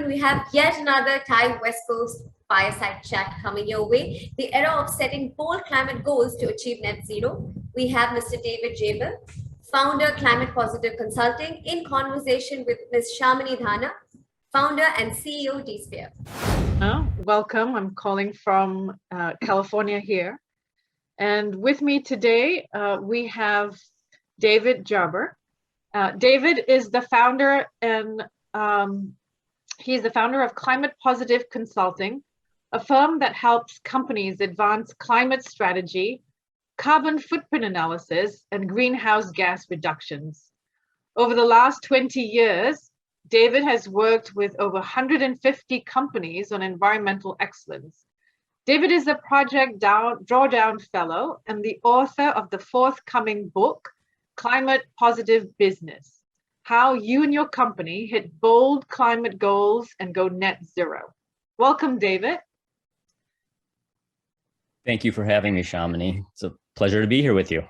we have yet another Thai West Coast Fireside Chat coming your way. The era of setting bold climate goals to achieve net zero. We have Mr. David Jabel, founder, Climate Positive Consulting, in conversation with Ms. Shamini Dhana, founder and CEO, DSphere. Welcome. I'm calling from California here. And with me today, we have David Jabber. David is the founder and he's the founder of Climate Positive Consulting, a firm that helps companies advance climate strategy, carbon footprint analysis, and greenhouse gas reductions. Over the last 20 years, David has worked with over 150 companies on environmental excellence. David is a Project Drawdown Fellow and the author of the forthcoming book, Climate Positive Business: How You and Your Company Hit Bold Climate Goals and Go Net Zero. Welcome, David. Thank you for having me, Shamini. It's a pleasure to be here with you.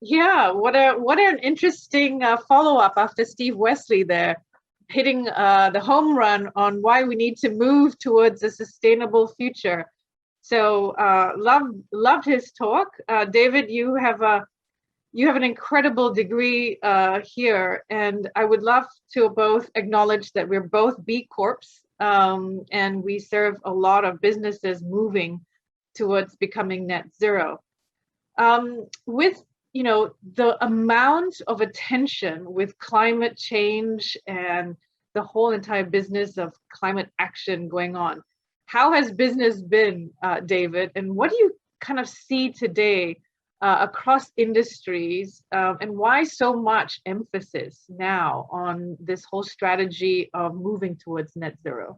Yeah, what an interesting follow-up after Steve Wesley there, hitting the home run on why we need to move towards a sustainable future. So loved his talk. David, you have an incredible degree here, and I would love to both acknowledge that we're both B Corps, and we serve a lot of businesses moving towards becoming net zero. With the amount of attention with climate change and the whole entire business of climate action going on, how has business been, David? And what do you kind of see today across industries, and why so much emphasis now on this whole strategy of moving towards net zero?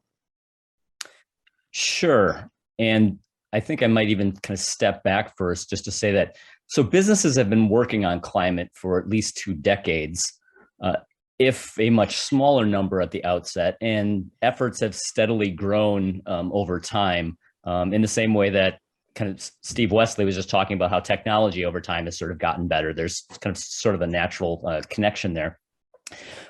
Sure. And I think I might even kind of step back first just to say that, so businesses have been working on climate for at least 2 decades, if a much smaller number at the outset, and efforts have steadily grown over time, in the same way that kind of Steve Wesley was just talking about how technology over time has sort of gotten better. There's kind of sort of a natural connection there.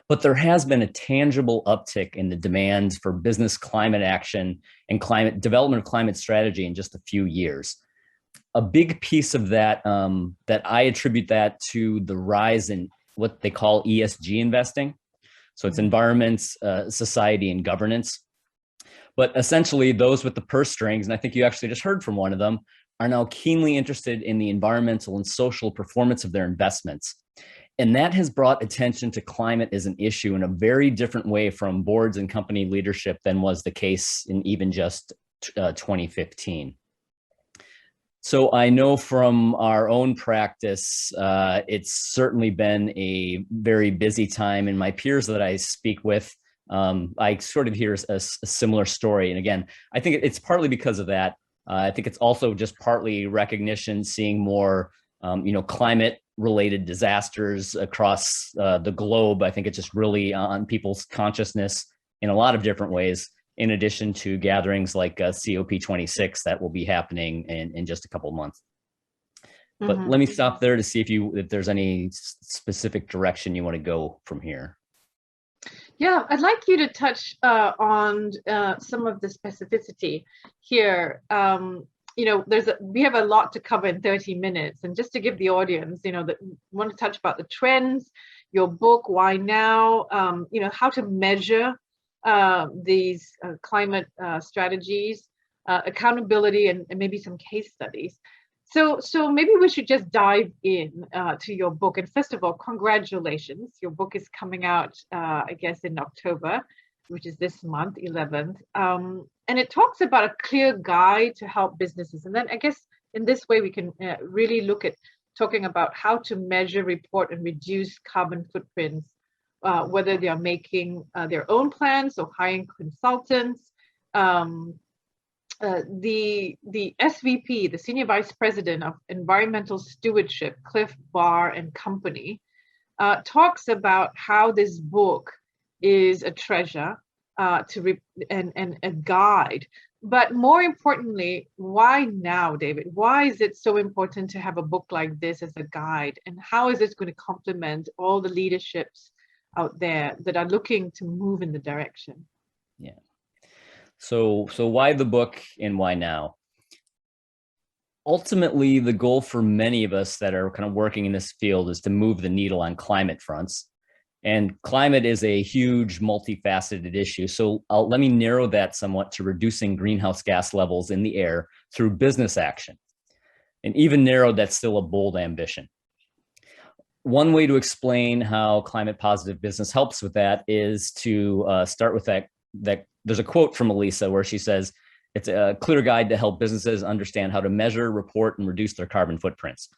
But there has been a tangible uptick in the demands for business climate action and climate development of climate strategy in just a few years. A big piece of that, that I attribute that to the rise in what they call ESG investing. So it's environments, society, and governance. But essentially those with the purse strings, and I think you actually just heard from one of them, are now keenly interested in the environmental and social performance of their investments. And that has brought attention to climate as an issue in a very different way from boards and company leadership than was the case in even just 2015. So I know from our own practice, it's certainly been a very busy time, and my peers that I speak with, I sort of hear a similar story. And again, I think it's partly because of that. I think it's also just partly recognition, seeing more, climate-related disasters across the globe. I think it's just really on people's consciousness in a lot of different ways, in addition to gatherings like COP26 that will be happening in just a couple of months. But let me stop there to see if there's any specific direction you want to go from here. Yeah, I'd like you to touch on some of the specificity here. We have a lot to cover in 30 minutes, and just to give the audience, that want to touch about the trends, your book, why now, how to measure these climate strategies, accountability, and maybe some case studies. So maybe we should just dive in to your book. And first of all, congratulations. Your book is coming out, I guess, in October, which is this month, 11th. And it talks about a clear guide to help businesses. And then I guess in this way, we can really look at talking about how to measure, report, and reduce carbon footprints, whether they are making their own plans or hiring consultants. The SVP, the Senior Vice President of Environmental Stewardship, Cliff Barr and Company, talks about how this book is a treasure and a guide. But more importantly, why now, David? Why is it so important to have a book like this as a guide? And how is this going to complement all the leaderships out there that are looking to move in the direction? Yeah. So why the book and why now? Ultimately, the goal for many of us that are kind of working in this field is to move the needle on climate fronts. And climate is a huge, multifaceted issue. So let me narrow that somewhat to reducing greenhouse gas levels in the air through business action. And even narrowed, that's still a bold ambition. One way to explain how climate positive business helps with that is to start with that there's a quote from Elisa where she says, it's a clear guide to help businesses understand how to measure, report, and reduce their carbon footprints.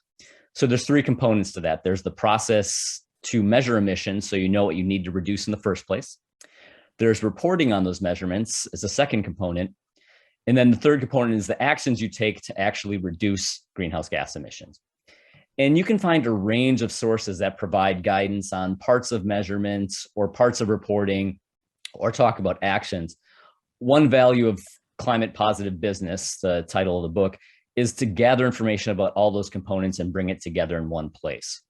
So there's three components to that. There's the process to measure emissions, so you know what you need to reduce in the first place. There's reporting on those measurements as a second component. And then the third component is the actions you take to actually reduce greenhouse gas emissions. And you can find a range of sources that provide guidance on parts of measurements or parts of reporting or talk about actions. One value of climate positive business, the title of the book, is to gather information about all those components and bring it together in one place.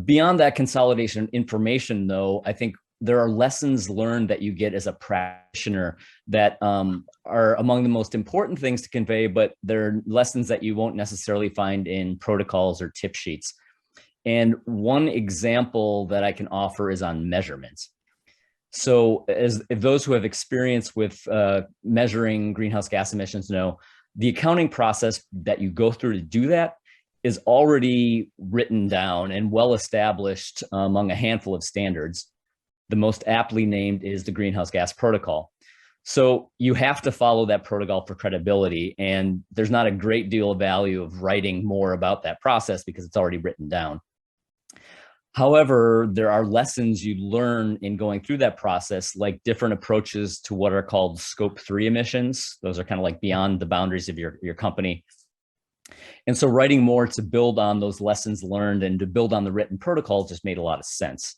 Beyond that consolidation of information, though, I think there are lessons learned that you get as a practitioner that are among the most important things to convey, but they're lessons that you won't necessarily find in protocols or tip sheets. And one example that I can offer is on measurements. So if those who have experience with measuring greenhouse gas emissions know, the accounting process that you go through to do that is already written down and well established among a handful of standards. The most aptly named is the Greenhouse Gas Protocol. So you have to follow that protocol for credibility, and there's not a great deal of value of writing more about that process because it's already written down. However, there are lessons you learn in going through that process, like different approaches to what are called scope 3 emissions. Those are kind of like beyond the boundaries of your company. And so writing more to build on those lessons learned and to build on the written protocol just made a lot of sense.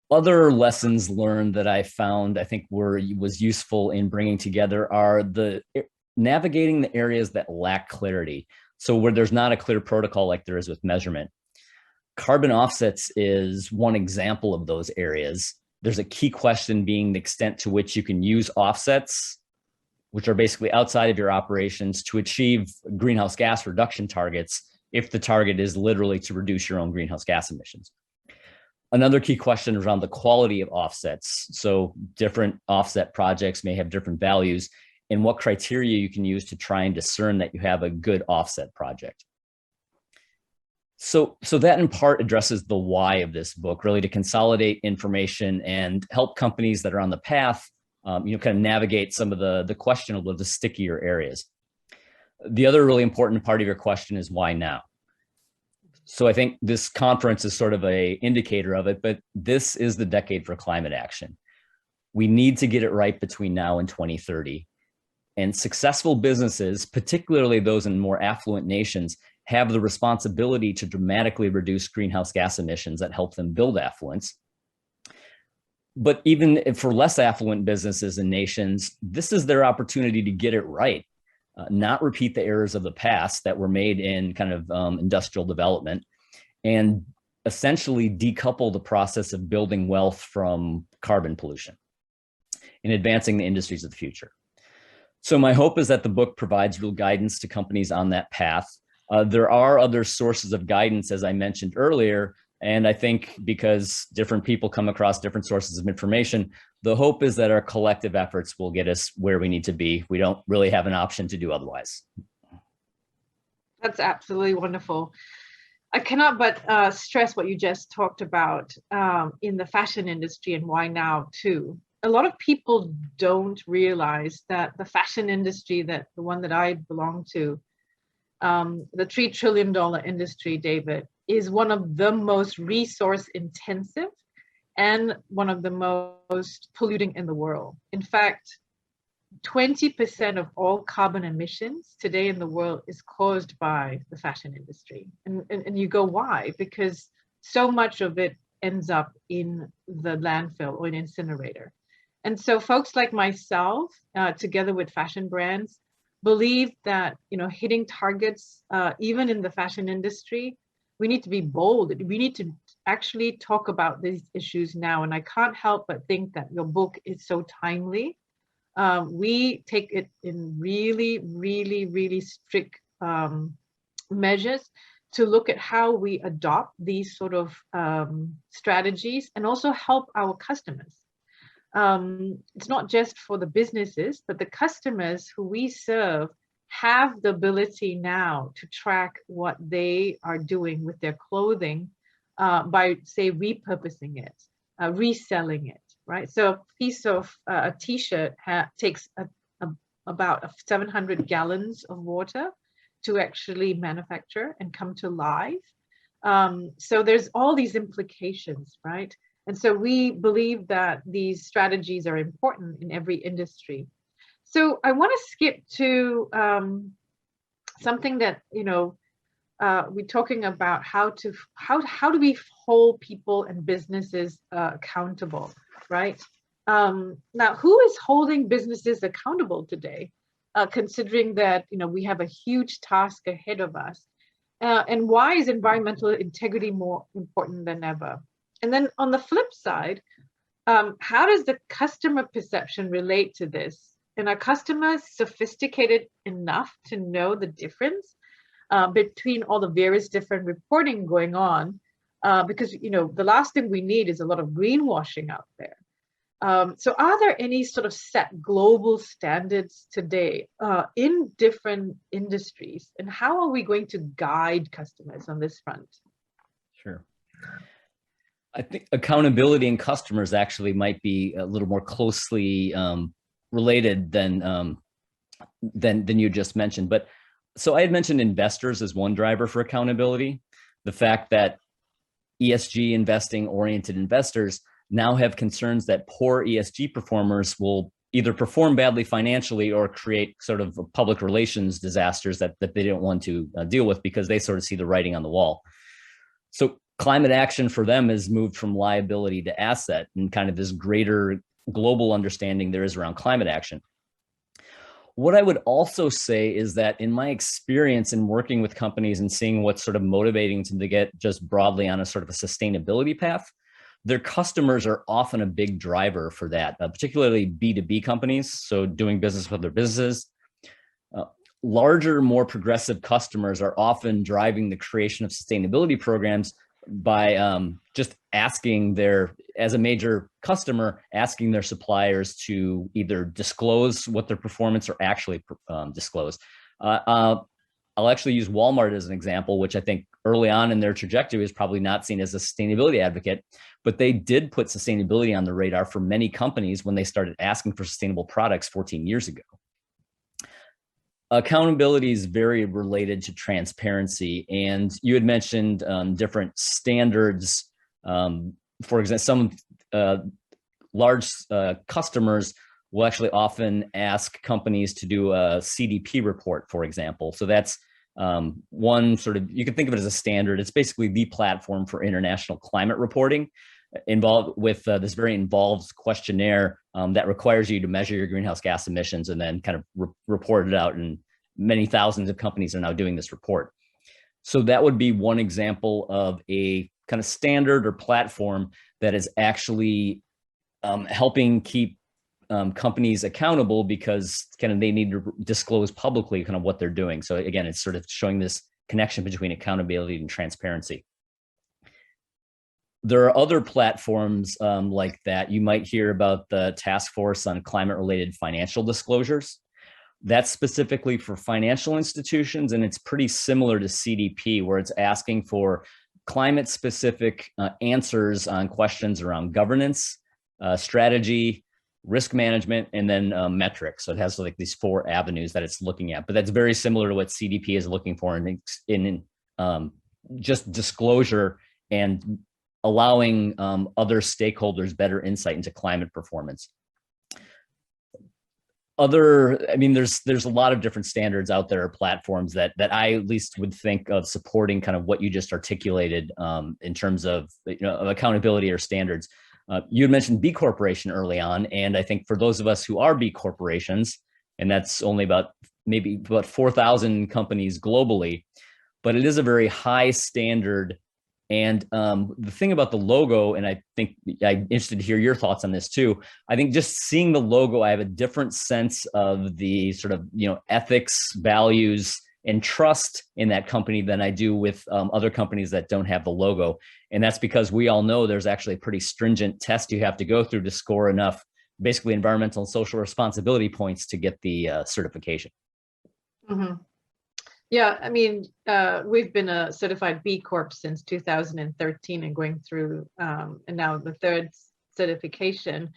Other lessons learned that I found, I think was useful in bringing together are the navigating the areas that lack clarity. So where there's not a clear protocol like there is with measurement. Carbon offsets is one example of those areas. There's a key question being the extent to which you can use offsets, which are basically outside of your operations, to achieve greenhouse gas reduction targets if the target is literally to reduce your own greenhouse gas emissions. Another key question is around the quality of offsets. So different offset projects may have different values, and what criteria you can use to try and discern that you have a good offset project. So that in part addresses the why of this book, really to consolidate information and help companies that are on the path, kind of navigate some of the questionable, the stickier areas. The other really important part of your question is why now? So I think this conference is sort of an indicator of it, but this is the decade for climate action. We need to get it right between now and 2030. And successful businesses, particularly those in more affluent nations, have the responsibility to dramatically reduce greenhouse gas emissions that help them build affluence. But even for less affluent businesses and nations, this is their opportunity to get it right, not repeat the errors of the past that were made in kind of industrial development, and essentially decouple the process of building wealth from carbon pollution in advancing the industries of the future. So my hope is that the book provides real guidance to companies on that path. There are other sources of guidance, as I mentioned earlier, and I think because different people come across different sources of information, the hope is that our collective efforts will get us where we need to be. We don't really have an option to do otherwise. That's absolutely wonderful. I cannot but stress what you just talked about in the fashion industry and why now too. A lot of people don't realize that the fashion industry, the one that I belong to, the $3 trillion industry, David, is one of the most resource intensive and one of the most polluting in the world. In fact, 20% of all carbon emissions today in the world is caused by the fashion industry. And you go, why? Because so much of it ends up in the landfill or an incinerator. And so folks like myself, together with fashion brands, believe that hitting targets, even in the fashion industry, we need to be bold. We need to actually talk about these issues now. And I can't help but think that your book is so timely. We take it in really, really, really strict measures to look at how we adopt these sort of strategies and also help our customers. It's not just for the businesses, but the customers who we serve have the ability now to track what they are doing with their clothing by, say, repurposing it, reselling it, right? So a piece of a t-shirt takes about 700 gallons of water to actually manufacture and come to life. So there's all these implications, right? And so we believe that these strategies are important in every industry. So I want to skip to something that, you know, we're talking about how do we hold people and businesses accountable, right? Now, who is holding businesses accountable today, considering that, you know, we have a huge task ahead of us? And why is environmental integrity more important than ever? And then on the flip side, how does the customer perception relate to this? And are customers sophisticated enough to know the difference between all the various different reporting going on? Because, you know, the last thing we need is a lot of greenwashing out there. So are there any sort of set global standards today in different industries? And how are we going to guide customers on this front? Sure. I think accountability and customers actually might be a little more closely related than you just mentioned. But so I had mentioned investors as one driver for accountability. The fact that ESG investing oriented investors now have concerns that poor ESG performers will either perform badly financially or create sort of public relations disasters that they don't want to deal with because they sort of see the writing on the wall. So climate action for them has moved from liability to asset, and kind of this greater global understanding there is around climate action. What I would also say is that in my experience in working with companies and seeing what's sort of motivating them to get just broadly on a sort of a sustainability path, their customers are often a big driver for that, particularly B2B companies, so doing business with their businesses. Larger, more progressive customers are often driving the creation of sustainability programs by just asking as a major customer, asking their suppliers to either disclose what their performance or actually disclose. I'll actually use Walmart as an example, which I think early on in their trajectory is probably not seen as a sustainability advocate, but they did put sustainability on the radar for many companies when they started asking for sustainable products 14 years ago. Accountability is very related to transparency. And you had mentioned different standards. For example, some large customers will actually often ask companies to do a CDP report, for example. So that's one sort of, you can think of it as a standard. It's basically the platform for international climate reporting, involved with this very involved questionnaire that requires you to measure your greenhouse gas emissions and then kind of report it out. And many thousands of companies are now doing this report. So that would be one example of a kind of standard or platform that is actually helping keep companies accountable, because kind of they need to disclose publicly kind of what they're doing. So again, it's sort of showing this connection between accountability and transparency. There are other platforms like that. You might hear about the Task Force on Climate-Related Financial Disclosures. That's specifically for financial institutions, and it's pretty similar to CDP, where it's asking for climate-specific answers on questions around governance, strategy, risk management, and then metrics. So it has like these 4 avenues that it's looking at, but that's very similar to what CDP is looking for in just disclosure and allowing other stakeholders better insight into climate performance. There's a lot of different standards out there, or platforms that I at least would think of supporting kind of what you just articulated in terms of, of accountability or standards. You had mentioned B Corporation early on, and I think for those of us who are B Corporations, and that's only maybe about 4,000 companies globally, but it is a very high standard. And the thing about the logo, and I think I'm interested to hear your thoughts on this too. I think just seeing the logo, I have a different sense of the sort of, ethics, values, and trust in that company than I do with other companies that don't have the logo. And that's because we all know there's actually a pretty stringent test you have to go through to score enough, basically environmental and social responsibility points to get the certification. Mm-hmm. Yeah, I mean, we've been a certified B Corp since 2013 and going through, and now the third certification.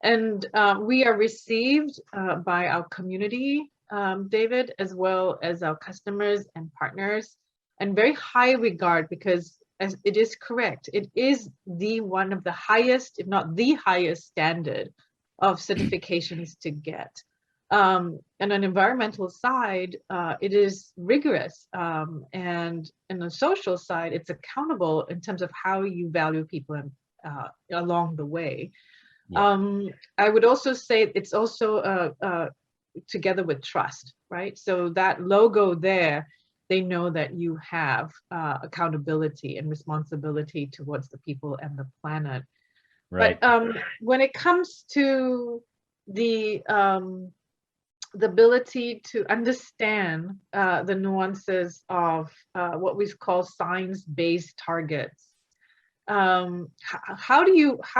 And we are received by our community, David, as well as our customers and partners, and very high regard, because as it is correct, it is one of the highest, if not the highest standard of certifications to get. And on an environmental side, it is rigorous, and in the social side, it's accountable in terms of how you value people along the way. Yeah. I would also say it's also together with trust, right? So that logo there, they know that you have accountability and responsibility towards the people and the planet. Right. But when it comes to the ability to understand the nuances of what we call science-based targets, how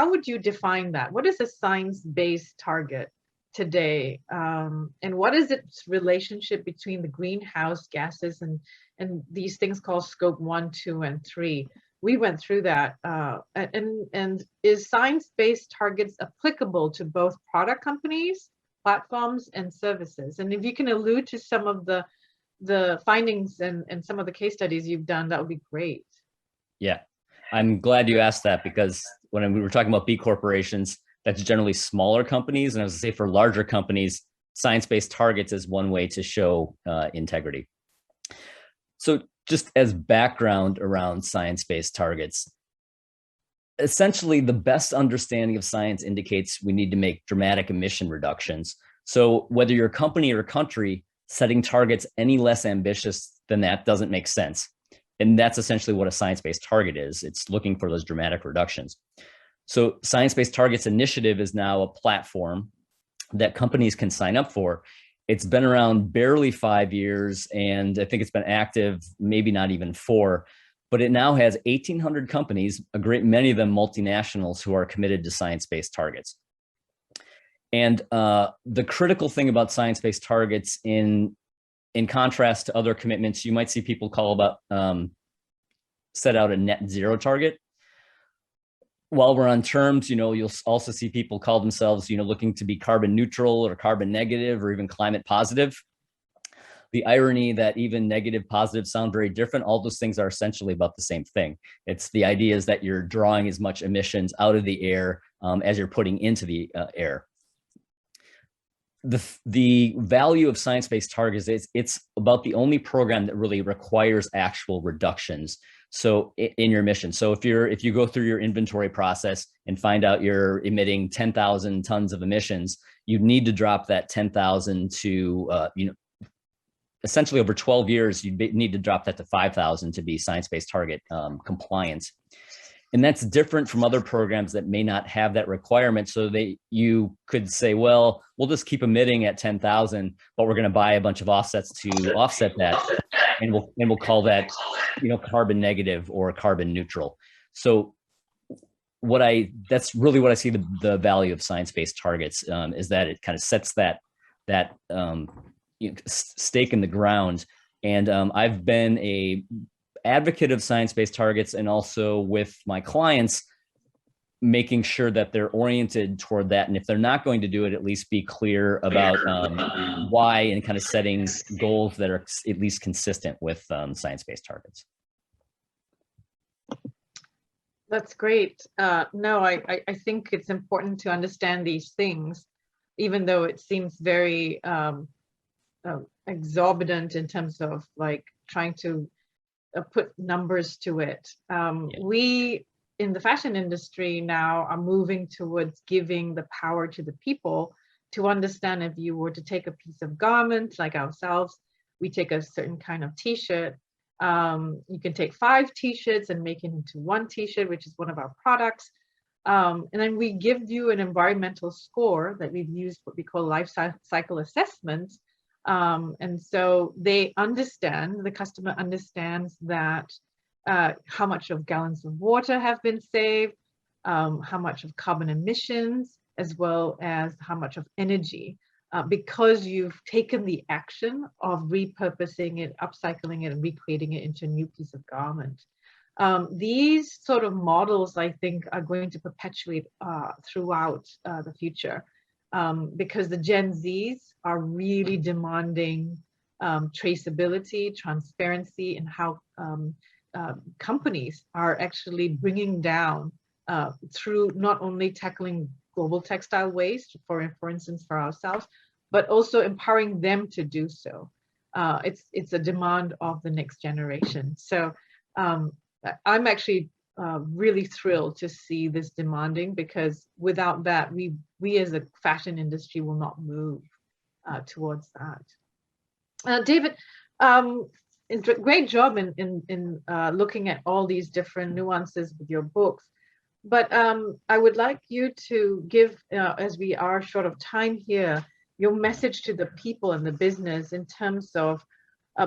would you define that? What is a science-based target today, and what is its relationship between the greenhouse gases and these things called scope 1, 2, and 3? We went through that, and is science-based targets applicable to both product companies, platforms, and services? And if you can allude to some of the findings and some of the case studies you've done, that would be great. Yeah, I'm glad you asked that, because when we were talking about B corporations, that's generally smaller companies. And I was going to say, for larger companies, science-based targets is one way to show integrity. So just as background around science-based targets, essentially the best understanding of science indicates we need to make dramatic emission reductions. So whether you're a company or a country, setting targets any less ambitious than that doesn't make sense. And that's essentially what a science-based target is. It's looking for those dramatic reductions. So Science-Based Targets Initiative is now a platform that companies can sign up for. It's been around barely 5 years, and I think it's been active maybe not even 4, but it now has 1,800 companies, a great many of them multinationals, who are committed to science-based targets. And the critical thing about science-based targets, in contrast to other commitments, you might see people call about set out a net zero target. While we're on terms, you'll also see people call themselves, looking to be carbon neutral or carbon negative or even climate positive. The irony that even negative, positive sound very different, all those things are essentially about the same thing. It's the idea is that you're drawing as much emissions out of the air as you're putting into the air. The value of science-based targets is it's about the only program that really requires actual reductions. So in your emissions. So if you go through your inventory process and find out you're emitting 10,000 tons of emissions, you need to drop that 10,000 to, essentially over 12 years, you need to drop that to 5,000 to be science-based target compliant. And that's different from other programs that may not have that requirement. So you could say, well, we'll just keep emitting at 10,000, but we're going to buy a bunch of offsets to offset that. And we'll call that, carbon negative or carbon neutral. So that's really what I see the value of science-based targets is that it kind of sets that stake in the ground. And I've been a advocate of science-based targets, and also with my clients, making sure that they're oriented toward that. And if they're not going to do it, at least be clear about why, and kind of setting goals that are at least consistent with science-based targets. That's great. No, I think it's important to understand these things, even though it seems very exorbitant in terms of like trying to put numbers to it. We in the fashion industry now are moving towards giving the power to the people to understand. If you were to take a piece of garment like ourselves, we take a certain kind of t-shirt, You can take 5 t-shirts and make it into 1 t-shirt, which is one of our products. And then we give you an environmental score that we've used what we call life cycle assessment. And so they understand, the customer understands that how much of gallons of water have been saved, how much of carbon emissions, as well as how much of energy, because you've taken the action of repurposing it, upcycling it, and recreating it into a new piece of garment. These sort of models, I think, are going to perpetuate throughout the future, because the Gen Zs are really demanding traceability, transparency, and how companies are actually bringing down through not only tackling global textile waste, for instance, for ourselves, but also empowering them to do so. It's a demand of the next generation. So I'm actually really thrilled to see this demanding, because without that, we as a fashion industry will not move towards that. David, great job in looking at all these different nuances with your books. But I would like you to give, as we are short of time here, your message to the people and the business in terms of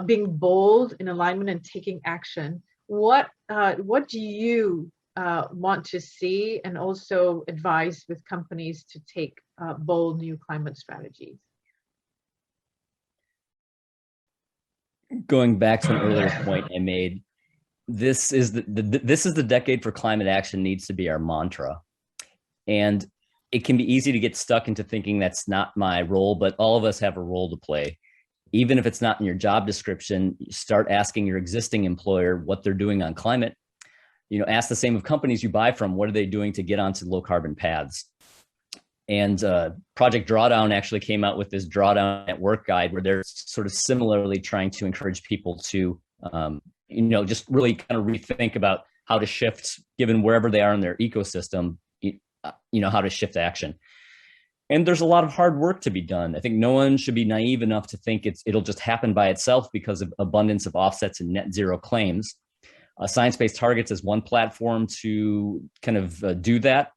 being bold in alignment and taking action. What do you want to see, and also advise with companies to take bold new climate strategies? Going back to an earlier point I made, this is the decade for climate action needs to be our mantra. And it can be easy to get stuck into thinking that's not my role, but all of us have a role to play. Even if it's not in your job description, start asking your existing employer what they're doing on climate. Ask the same of companies you buy from, what are they doing to get onto low carbon paths? And Project Drawdown actually came out with this drawdown at work guide, where they're sort of similarly trying to encourage people to, just really kind of rethink about how to shift, given wherever they are in their ecosystem, how to shift action. And there's a lot of hard work to be done. I think no one should be naive enough to think it'll just happen by itself because of abundance of offsets and net zero claims. Science-based targets is one platform to kind of do that.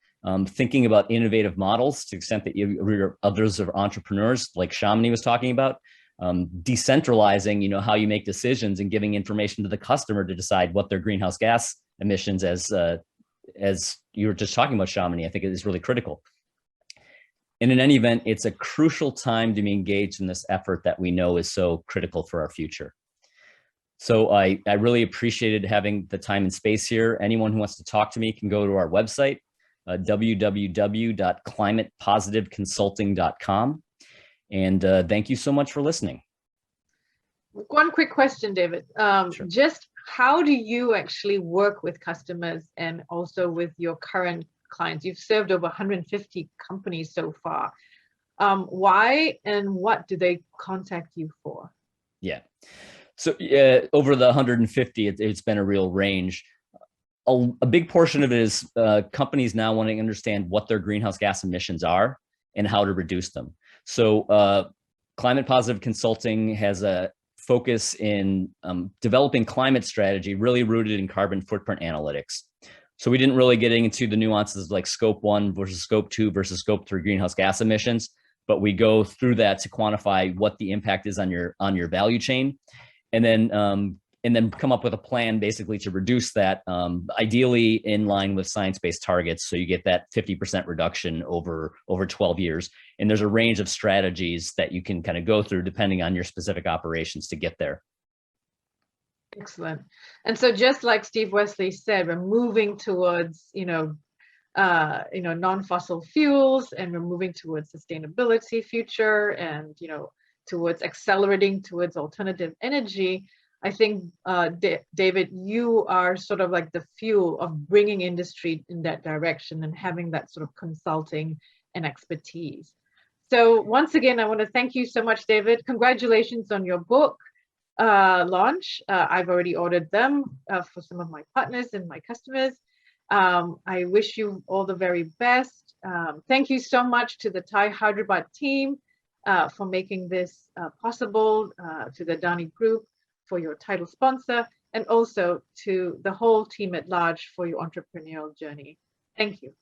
Thinking about innovative models to the extent that others are entrepreneurs, like Shamini was talking about, decentralizing, how you make decisions and giving information to the customer to decide what their greenhouse gas emissions, as you were just talking about, Shamini, I think it is really critical. And in any event, it's a crucial time to be engaged in this effort that we know is so critical for our future. So I really appreciated having the time and space here. Anyone who wants to talk to me can go to our website, www.climatepositiveconsulting.com. And thank you so much for listening. One quick question, David. Sure. Just how do you actually work with customers and also with your current clients? You've served over 150 companies so far. Why and what do they contact you for? Yeah. So over the 150, it's been a real range. A big portion of it is companies now wanting to understand what their greenhouse gas emissions are and how to reduce them. So Climate Positive Consulting has a focus in developing climate strategy really rooted in carbon footprint analytics. So we didn't really get into the nuances like scope 1 versus scope 2 versus scope 3 greenhouse gas emissions, but we go through that to quantify what the impact is on your value chain, and then come up with a plan basically to reduce that, ideally in line with science-based targets. So you get that 50% reduction over 12 years. And there's a range of strategies that you can kind of go through depending on your specific operations to get there. Excellent. And so just like Steve Wesley said, we're moving towards, non-fossil fuels, and we're moving towards sustainability future, and, towards accelerating towards alternative energy. I think, David, you are sort of like the fuel of bringing industry in that direction and having that sort of consulting and expertise. So once again, I want to thank you so much, David. Congratulations on your book launch. I've already ordered them for some of my partners and my customers. I wish you all the very best. Thank you so much to the Thai Hyderabad team for making this possible, to the Dhana Group for your title sponsor, and also to the whole team at large for your entrepreneurial journey. Thank you.